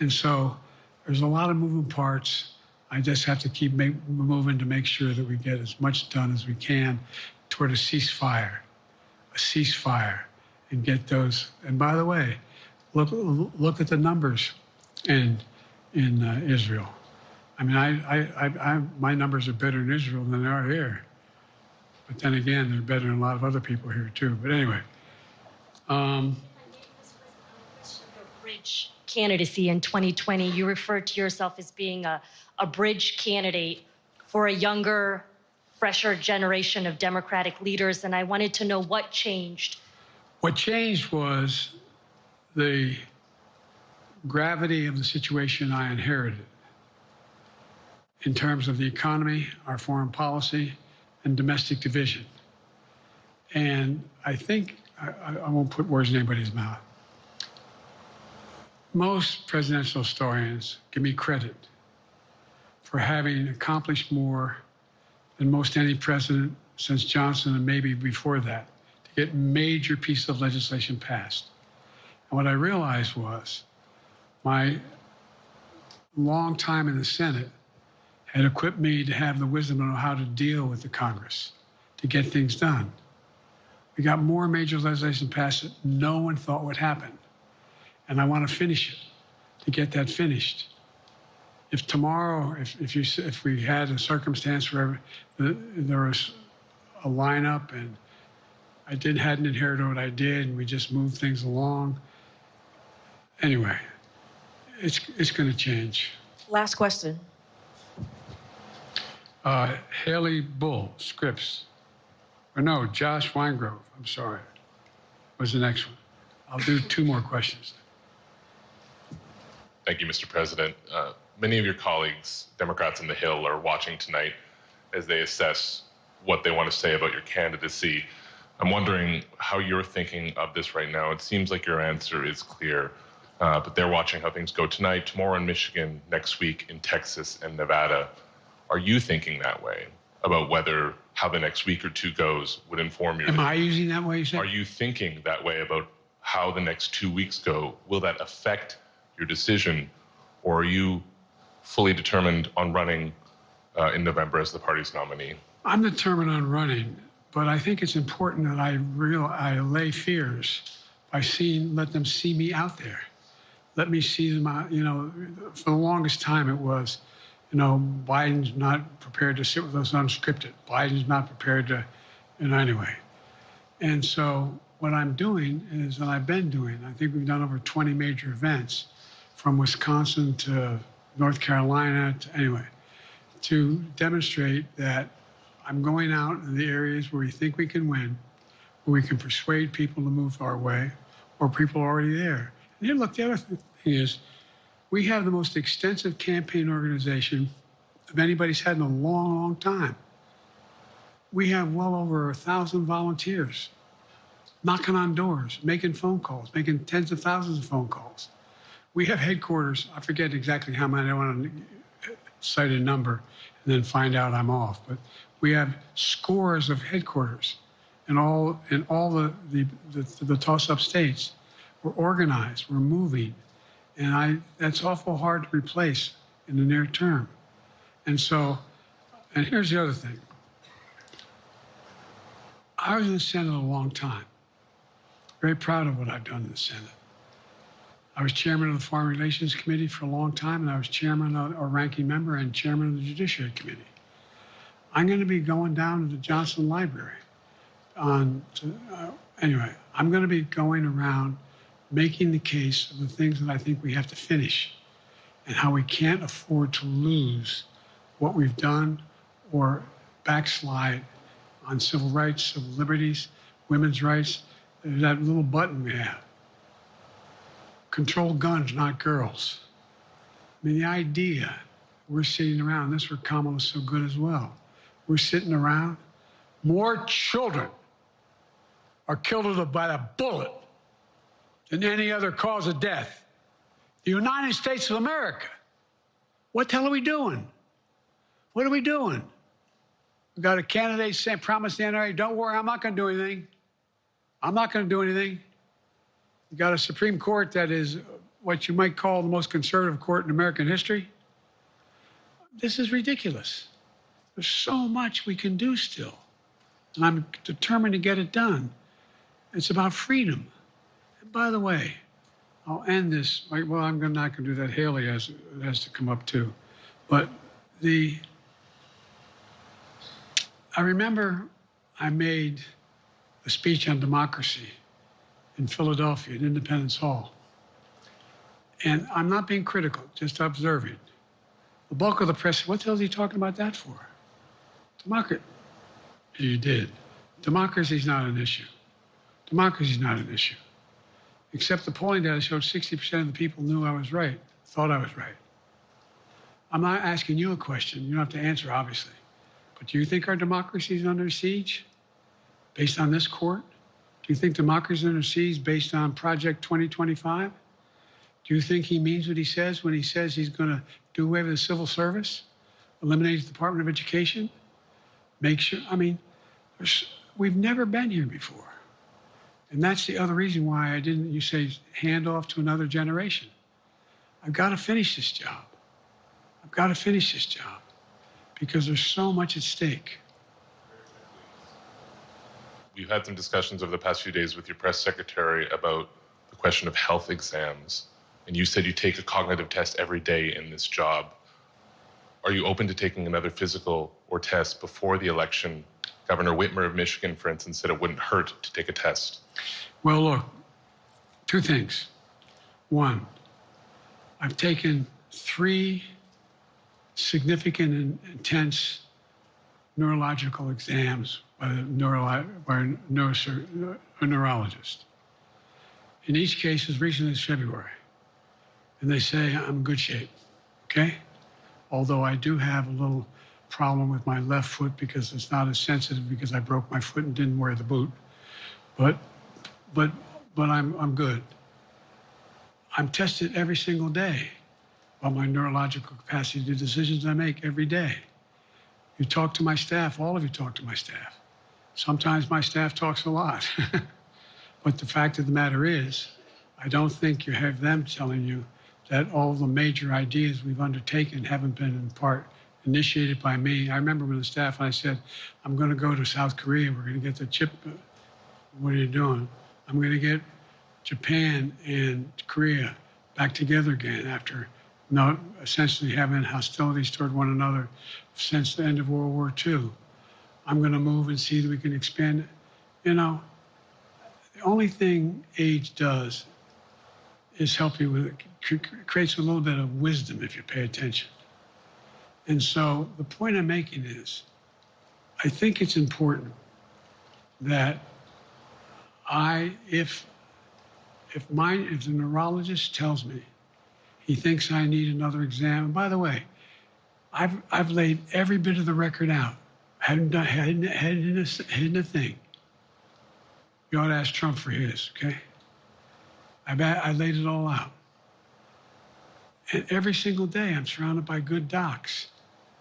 And so there's a lot of moving parts. I just have to keep moving to make sure that we get as much done as we can toward a ceasefire, and get those. And by the way, look at the numbers in Israel. I mean, my numbers are better in Israel than they are here. But then again, they're better than a lot of other people here too. But anyway. Bridge candidacy in 2020. You referred to yourself as being a bridge candidate for a younger, fresher generation of Democratic leaders, and I wanted to know what changed. What changed was the gravity of the situation I inherited in terms of the economy, our foreign policy, and domestic division. And I think, I won't put words in anybody's mouth. Most presidential historians give me credit for having accomplished more than most any president since Johnson and maybe before that to get major pieces of legislation passed. And what I realized was my long time in the Senate had equipped me to have the wisdom to know how to deal with the Congress, to get things done. We got more major legislation passed that no one thought would happen. And I want to finish it, to get that finished. If tomorrow, if we had a circumstance where there was a lineup and I hadn't inherited what I did and we just moved things along, anyway, it's going to change. Last question. Haley Bull, Scripps. Or no, Josh Weingrove, I'm sorry, was the next one. I'll do 2 more questions. Thank you, Mr. President. Many of your colleagues, Democrats on the Hill, are watching tonight as they assess what they want to say about your candidacy. I'm wondering how you're thinking of this right now. It seems like your answer is clear, but they're watching how things go tonight, tomorrow in Michigan, next week in Texas and Nevada. Are you thinking that way about how the next week or 2 goes would inform your... Am I using that way, you said? Are you thinking that way about how the next 2 weeks go? Will that affect your decision, or are you fully determined on running in November as the party's nominee? I'm determined on running, but I think it's important that I allay fears by let them see me out there. Let me see them out, for the longest time it was, Biden's not prepared to sit with us unscripted. Biden's not prepared to, anyway. And so what I'm doing is, and I've been doing, I think we've done over 20 major events from Wisconsin to North Carolina, to demonstrate that I'm going out in the areas where we think we can win, where we can persuade people to move our way, or people are already there. And here, look, the other thing is, we have the most extensive campaign organization of anybody's had in a long, long time. We have well over 1,000 volunteers knocking on doors, making phone calls, making tens of thousands of phone calls. We have headquarters, I forget exactly how many, I don't want to cite a number and then find out I'm off, but we have scores of headquarters in all the toss-up states. We're organized, we're moving, and that's awful hard to replace in the near term. And so, and here's the other thing. I was in the Senate a long time. Very proud of what I've done in the Senate. I was chairman of the Foreign Relations Committee for a long time, and I was chairman or ranking member and chairman of the Judiciary Committee. I'm going to be going down to the Johnson Library. Anyway, I'm going to be going around making the case of the things that I think we have to finish and how we can't afford to lose what we've done or backslide on civil rights, civil liberties, women's rights. There's that little button we have. Control guns, not girls. I mean, the idea, we're sitting around, this is where Kamala is so good as well. We're sitting around, more children are killed by a bullet than any other cause of death. The United States of America. What the hell are we doing? What are we doing? We got a candidate saying, promised the NRA, don't worry, I'm not going to do anything. I'm not going to do anything. You got a Supreme Court that is what you might call the most conservative court in American history. This is ridiculous. There's so much we can do still. And I'm determined to get it done. It's about freedom. And by the way, I'll end this. Well, I'm not going to do that. Haley has to come up too. But I remember I made a speech on democracy in Philadelphia at Independence Hall. And I'm not being critical, just observing. The bulk of the press said, what the hell is he talking about that for? Democracy. You did. Democracy is not an issue. Democracy is not an issue. Except the polling data showed 60% of the people knew I was right, thought I was right. I'm not asking you a question. You don't have to answer, obviously. But do you think our democracy is under siege based on this court? Do you think democracy is under siege based on Project 2025? Do you think he means what he says when he says he's going to do away with the civil service, eliminate the Department of Education, make sure, I mean, we've never been here before. And that's the other reason why you say, hand off to another generation. I've got to finish this job. I've got to finish this job because there's so much at stake. We've had some discussions over the past few days with your press secretary about the question of health exams. And you said you take a cognitive test every day in this job. Are you open to taking another physical or test before the election? Governor Whitmer of Michigan, for instance, said it wouldn't hurt to take a test. Well, look, two things. One, I've taken 3 significant and intense neurological exams by a neurologist. In each case, as recently as February. And they say I'm in good shape, okay? Although I do have a little problem with my left foot because it's not as sensitive because I broke my foot and didn't wear the boot. But I'm good. I'm tested every single day about my neurological capacity to do decisions I make every day. You talk to my staff, all of you talk to my staff. Sometimes my staff talks a lot. But the fact of the matter is, I don't think you have them telling you that all the major ideas we've undertaken haven't been in part initiated by me. I remember when the staff, I said, I'm going to go to South Korea. We're going to get the chip. What are you doing? I'm going to get Japan and Korea back together again after essentially having hostilities toward one another since the end of World War II. I'm going to move and see that we can expand it. You know, the only thing age does is help you with it, creates a little bit of wisdom if you pay attention. And so the point I'm making is, I think it's important that if the neurologist tells me he thinks I need another exam, and by the way, I've laid every bit of the record out. Hadn't a thing. You ought to ask Trump for his, okay? I laid it all out. And every single day, I'm surrounded by good docs.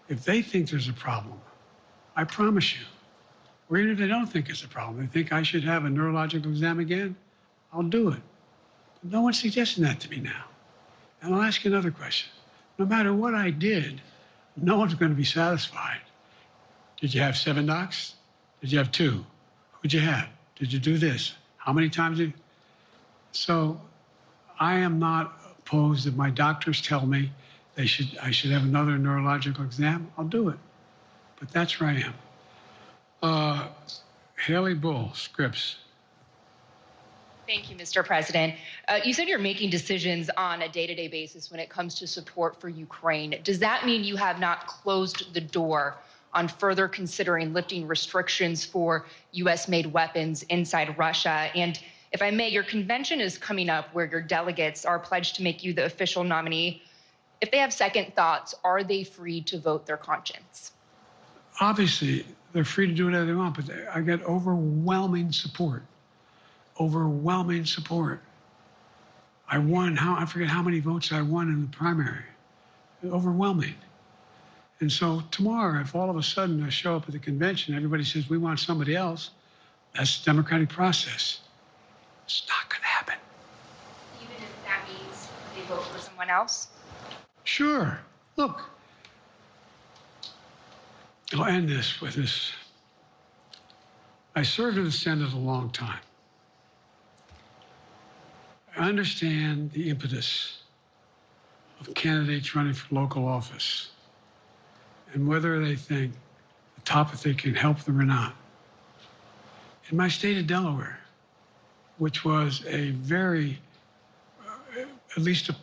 If they think there's a problem, I promise you, or even if they don't think it's a problem, they think I should have a neurological exam again, I'll do it. But no one's suggesting that to me now. And I'll ask you another question. No matter what I did, no one's going to be satisfied. Did you have 7 docs? Did you have 2? Who'd you have? Did you do this? How many times did you? So I am not opposed if my doctors tell me I should have another neurological exam, I'll do it. But that's where I am. Haley Bull, Scripps. Thank you, Mr. President. You said you're making decisions on a day-to-day basis when it comes to support for Ukraine. Does that mean you have not closed the door on further considering lifting restrictions for U.S.-made weapons inside Russia? And if I may, your convention is coming up where your delegates are pledged to make you the official nominee. If they have second thoughts, are they free to vote their conscience? Obviously, they're free to do whatever they want, but I get overwhelming support. Overwhelming support. I won, I forget how many votes I won in the primary. Overwhelming. And so tomorrow, if all of a sudden I show up at the convention, everybody says, we want somebody else, that's the democratic process. It's not going to happen. Even if that means they vote for someone else? Sure. Look, I'll end this with this. I served in the Senate a long time. I understand the impetus of candidates running for local office and whether they think the top if they can help them or not. In my state of Delaware, which was a very, at least it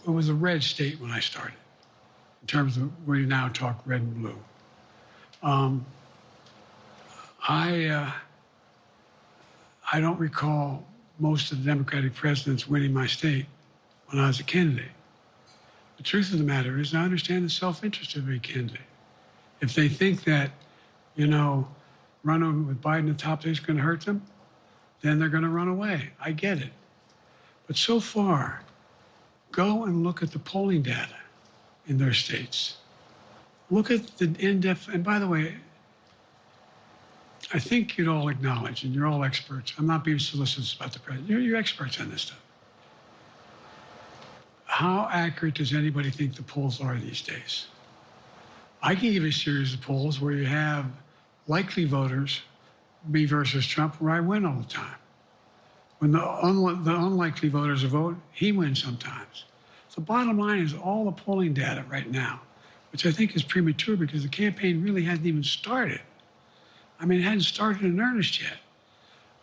was a red state when I started, in terms of where you now talk red and blue. I don't recall most of the Democratic presidents winning my state when I was a candidate. The truth of the matter is I understand the self-interest of a candidate. If they think that, running with Biden at the top is going to hurt them, then they're going to run away. I get it. But so far, go and look at the polling data in their states. Look at the in-depth, and by the way, I think you'd all acknowledge, and you're all experts. I'm not being solicitous about the president. You're experts on this stuff. How accurate does anybody think the polls are these days? I can give you a series of polls where you have likely voters, me versus Trump, where I win all the time. When the unlikely voters vote, he wins sometimes. The bottom line is all the polling data right now, which I think is premature because the campaign really hasn't even started. I mean, it hadn't started in earnest yet.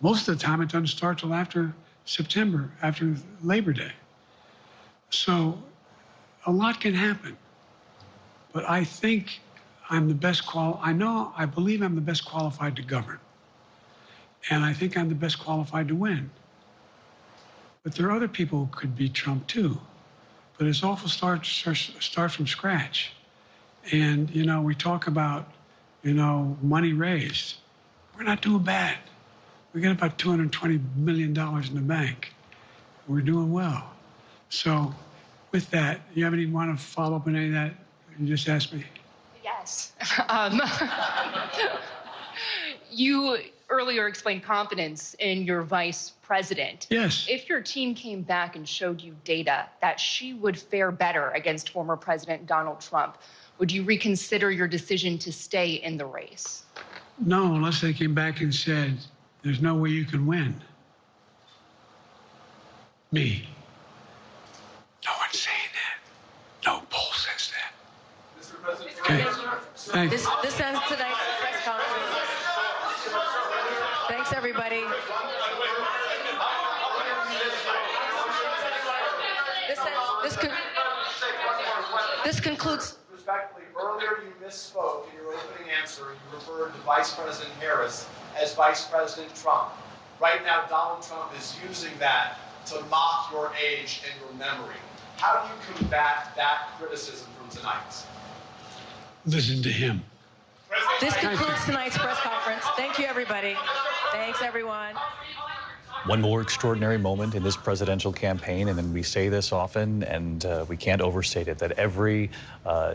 Most of the time, it doesn't start till after September, after Labor Day. So a lot can happen. But I think I'm the best I believe I'm the best qualified to govern. And I think I'm the best qualified to win. But there are other people who could beat Trump too. But it's awful start from scratch. And, we talk about, money raised. We're not doing bad. We got about $220 million in the bank. We're doing well. So with that, you have any want to follow up on any of that you just asked me? Yes. You earlier explained confidence in your vice president. Yes. If your team came back and showed you data that she would fare better against former President Donald Trump, would you reconsider your decision to stay in the race? No, unless they came back and said, there's no way you can win. Me. No one's saying that. No poll says that. Mr. President, okay. Thank you. This ends tonight's press conference. Thanks, everybody. This concludes. Respectfully, earlier you misspoke in your opening answer. You referred to Vice President Harris as Vice President Trump. Right now, Donald Trump is using that to mock your age and your memory. How do you combat that criticism from tonight? Listen to him. This concludes tonight's press conference. Thank you, everybody. Thanks, everyone. One more extraordinary moment in this presidential campaign, and then we say this often, and we can't overstate it, that every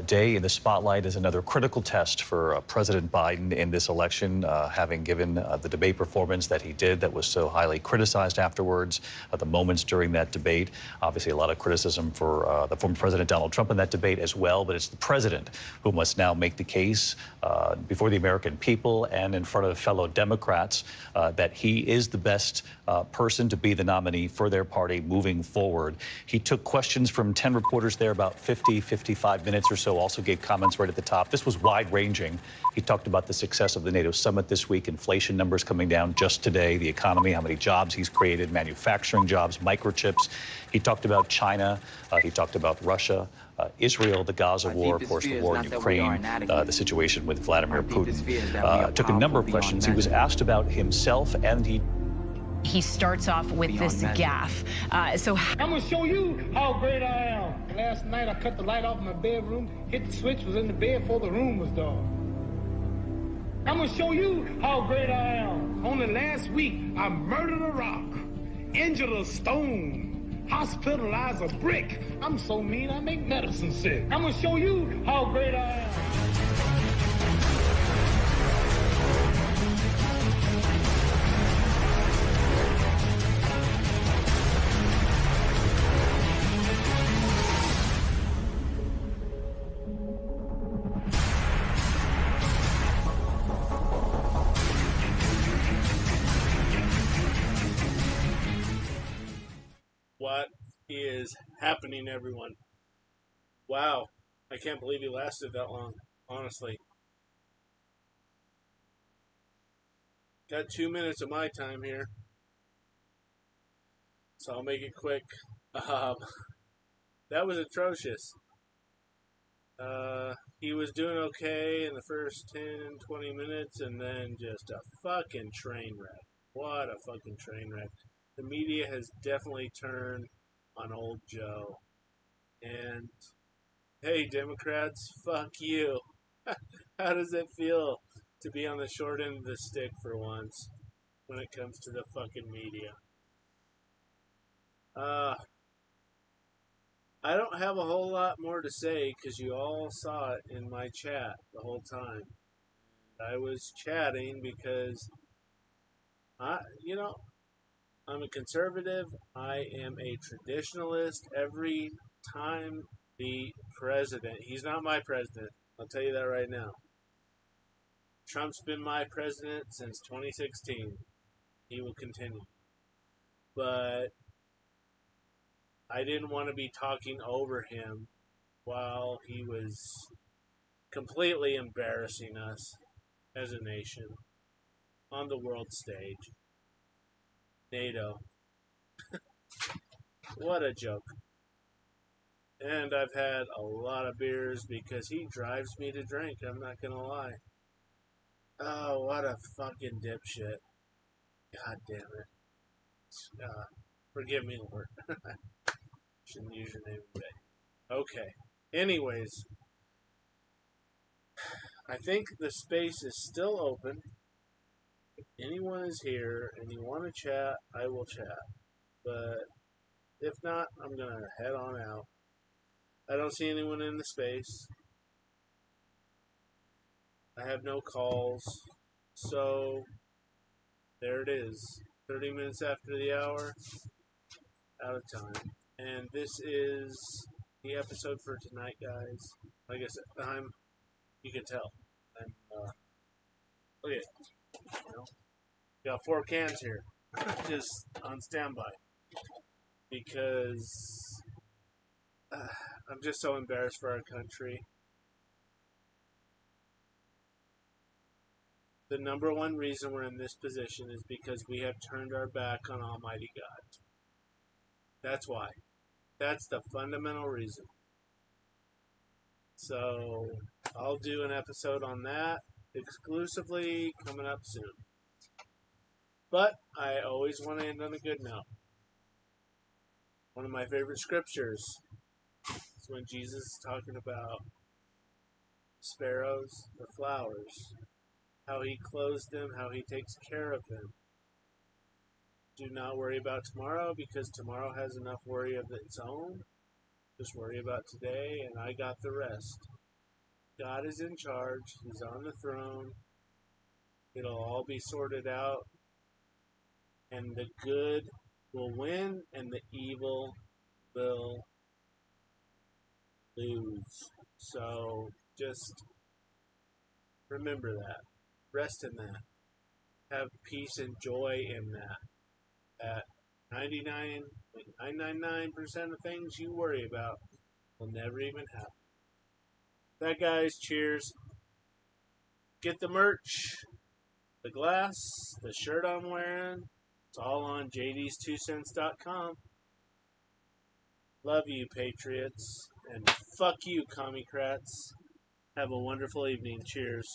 day in the spotlight is another critical test for President Biden in this election, having given the debate performance that he did that was so highly criticized afterwards, the moments during that debate. Obviously, a lot of criticism for the former President Donald Trump in that debate as well, but it's the president who must now make the case before the American people and in front of fellow Democrats that he is the best person to be the nominee for their party moving forward. He took questions from 10 reporters there, about 55 minutes or so, also gave comments right at the top. This was wide-ranging. He talked about the success of the NATO summit this week, inflation numbers coming down just today, the economy, how many jobs he's created, manufacturing jobs, microchips. He talked about China. He talked about Russia, Israel, the Gaza war, of course, the war in Ukraine, the situation with Vladimir Putin. Took a number of questions. He was asked about himself, and he starts off with this gaffe. So I'm gonna show you how great I am. Last night I cut the light off in my bedroom, hit the switch, was in the bed before the room was dark. I'm gonna show you how great I am. Only last week I murdered a rock, injured a stone, Hospitalize a brick. I'm so mean I make medicine sick. I'm gonna show you how great I am. What is happening, everyone? Wow, I can't believe he lasted that long, honestly. Got 2 minutes of my time here, so I'll make it quick. That was atrocious. He was doing okay in the first 10, 20 minutes, and then just a fucking train wreck. What a fucking train wreck. The media has definitely turned on old Joe. And, hey, Democrats, fuck you. How does it feel to be on the short end of the stick for once when it comes to the fucking media? I don't have a whole lot more to say because you all saw it in my chat the whole time. I was chatting because I'm a conservative. I am a traditionalist. Every time the president, he's not my president. I'll tell you that right now. Trump's been my president since 2016. He will continue. But I didn't want to be talking over him while he was completely embarrassing us as a nation on the world stage. NATO. What a joke. And I've had a lot of beers because he drives me to drink, I'm not gonna lie. Oh, what a fucking dipshit. God damn it. Forgive me, Lord. Shouldn't use your name today. Okay. Anyways, I think the space is still open. If anyone is here and you want to chat, I will chat. But if not, I'm going to head on out. I don't see anyone in the space. I have no calls. So, there it is. 30 minutes after the hour. Out of time. And this is the episode for tonight, guys. Like I said, you can tell. Look at it. You know, got 4 cans here. Just on standby. Because I'm just so embarrassed for our country. The number one reason we're in this position is because we have turned our back on Almighty God. That's why. That's the fundamental reason. So, I'll do an episode on that exclusively coming up soon. But I always want to end on a good note. One of my favorite scriptures is when Jesus is talking about sparrows or flowers, how he clothes them, how he takes care of them. Do not worry about tomorrow because tomorrow has enough worry of its own. Just worry about today and I got the rest. God is in charge. He's on the throne. It'll all be sorted out. And the good will win and the evil will lose. So just remember that. Rest in that. Have peace and joy in that. That 99.999% of things you worry about will never even happen. That, guys, cheers. Get the merch, the glass, the shirt I'm wearing. It's all on jds2cents.com. Love you, patriots. And fuck you, commie-crats. Have a wonderful evening. Cheers.